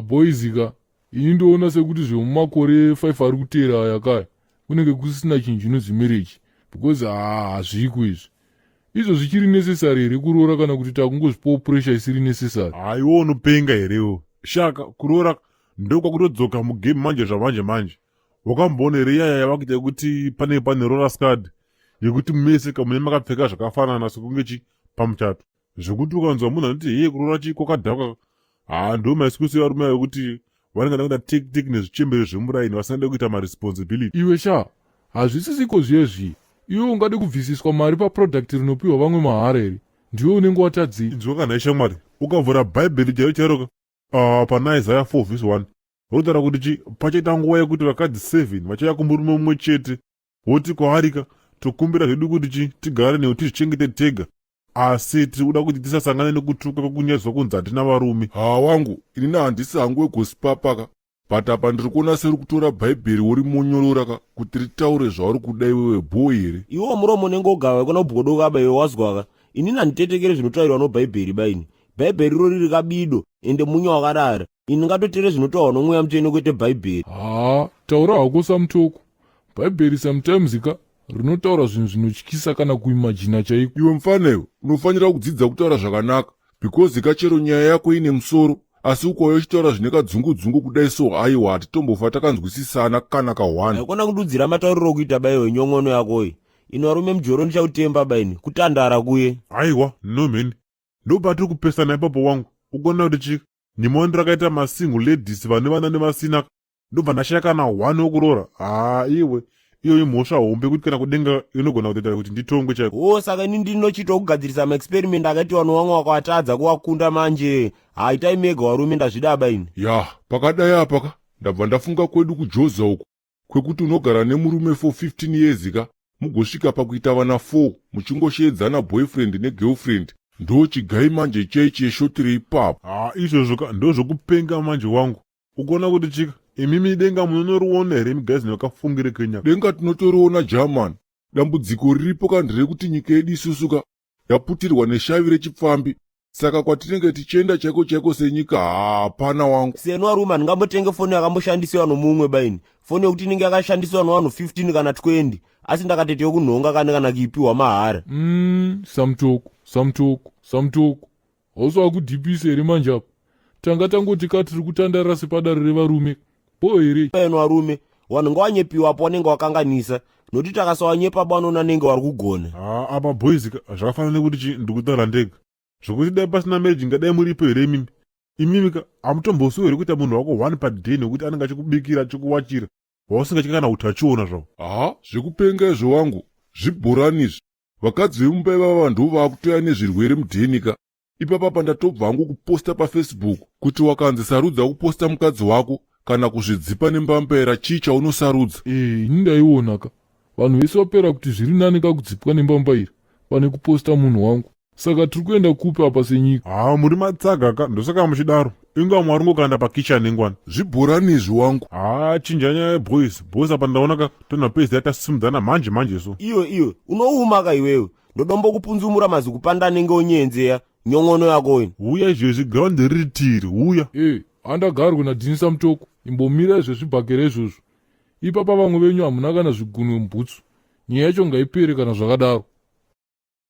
boizika ini ndoona sekuti zvemumakore 5 ari kuteera aya kaya kunenge kusina chinhu chinonzi marriage because hazviko izvo zvichiri necessary here kuroora kana kuti takungozvipawo pressure isiri necessary. Iwo unopenga herewo shaka kuroora ndokwakutodzoka mugame manje zvamanje wakamboona here yaya yavakuita kuti pane roller skad yekuti mese kamune makapfeka zvakafanana sekunge pamuchato zvekuti ukanzwa munhu anoti heye kuroora kwakadhakwa ndo maisikusi varume vekuti vanenge da kuita tik nezvichembere zvemuraini vasingade kuita maresponsibility. Iwe hazvisisiko zviyezvi iwe ungade kubvisiswa mari paproduct rinopiwa vamwe mahara here ndiwe unenge watadzii. Inzwa kana ishamwari ukavhura bhaibheri chairoka pana Isaiah 4:1 rotaura kuti pachaita nguva yekuti vakadzi 7 vachauya kumurume mumwe chete voti kwaarika tokumbira zvedu kuti tigare newe tizvichengete tega asi tiri kuda kuti tisasangane nekutuka kwekunyadzwa kunzi hatina varume. Wangu inini handisi hangu wegosipapaka but apa ndiri kuona seri kutora bhaibheri wori monyorora kuti ritaure zvauri kuda iwewe bhoi here. Iwo muromo unenge ugava kana ubhodoka aba iwe wazwaka inini handitetekere zvinotaurwa nobhaibheri baini. Bhaibheri iro riri kabido ende munya wakarara ini ngatotere zvinotaurwa nomweya mutsvene kwete bhaibheri. Taura hako samutoko bhaibheri sometimes rinotaura zvinhu zvinotyisa kana kuimajina chaiko. Iwe mufanewo unofanira kudzidza kutaura zvakanaka because chero nyaya yako ine musoro asi ukauya uchitaura zvine kadzungu kudai so aiwa hatitombofa takanzwisisana kana kahwana. Haikona kududzira matauriro okuita baiwe nyongono yakoyi ino varume mujoro ndichautemba baini kutandara kuye. Aiwa no meni ndopatiri kupesana ipapo wangu ukuona kuti nyimoni rakaita masingle ladies vane vana nemasina ndobva ndashaya na 1 wokuroora iwe iyo imhosva hombe kuti kana kudenga inogona kutoita kuti nditongwe chaiko. Saka ini ndinochitawo kugadzirisa maexperiment akaitiwa nowamwe wakatadza kuwakunda manje haitai mega varume ndazvida baini. Pakadai apaka ndabva ndafunga kwedu kujoza uku kwekuti unogara nemurume for 15 years mugosvika pakuita vana 4 muchingoshedzana boyfriend negirlfriend ndo chigai manje chaichi yeshotiri ipapo. Izvozvo ndozvokupenga manje wangu ukuona kuti imimi denga munonoriona here migazi nevakafungire Kenya. Denga tinotoriona German dambudziko riripo kandire kuti nyika yedu isusuka yaputirwa neshavi rechipfambi saka kwatinenge tichienda chaiko senyika hapana wangu. Seno varume handingambotenge foni yakamboshandisiwa nomumwe baini foni yekuti inenge yakashandisiwa nevanhu 15 kana 20 asi ndakatetewo kunhonga kana kuipiwa mahara. Samutoko hausava kudhipisa here manje apo tanga tangoti tiri kutandarira sepadare revarume bo here. Peno varume vanhu ngavanyepiwa apo vanenge vakanganisa nokuti takasavanyepa banona nenge vari kugona. Apa boys zvakafanana nekuti ndikutaura ndega zvokuti dai pasina marriage ngadai muripo here imimi hamutombosiwo here kuita munhu wako 1 paday nekuti anenge achikubikira achikuwachira wausingachika kana utachiona zvavo. Zvekupenga izvo wangu zvibhoranizvi vakadzi vemumba ivava ndo vakutoya nezvirwere mudhenika ipapa pandatobva hangu kuposta pafacebook kuti wakanzi sarudza kuposta mukadzi wako kana kuzvidzipa nembambaira chii chaunosarudza. Ini ndaionaka vanhu vese vapera kuti zviri nani kakudzipwa nembambaira pane kuposta munhu wangu saka tiri kuenda kupi apa senyika. Muri matsaga ndosaka muchidaro inga mwari ngokanda pakitchen engwana zvibhoranizvi wangu. Chinja nyaya boys apa ndaona tonha pezi yatasimudzana manje so. Iwe unoumaka iwewe ndodombokupunzumura mazikupanda anenge onyenzeya nyongono yako ini. Uya izvezvi ground riri tiri uya. Handagarwe nadhinisa mutoko imbomira izvezvibhakera izvozvo ipapa vamwe venyu hamuna kana zvigunwe mubhutsu nyaya yacho ngaipere kana zvakadaro.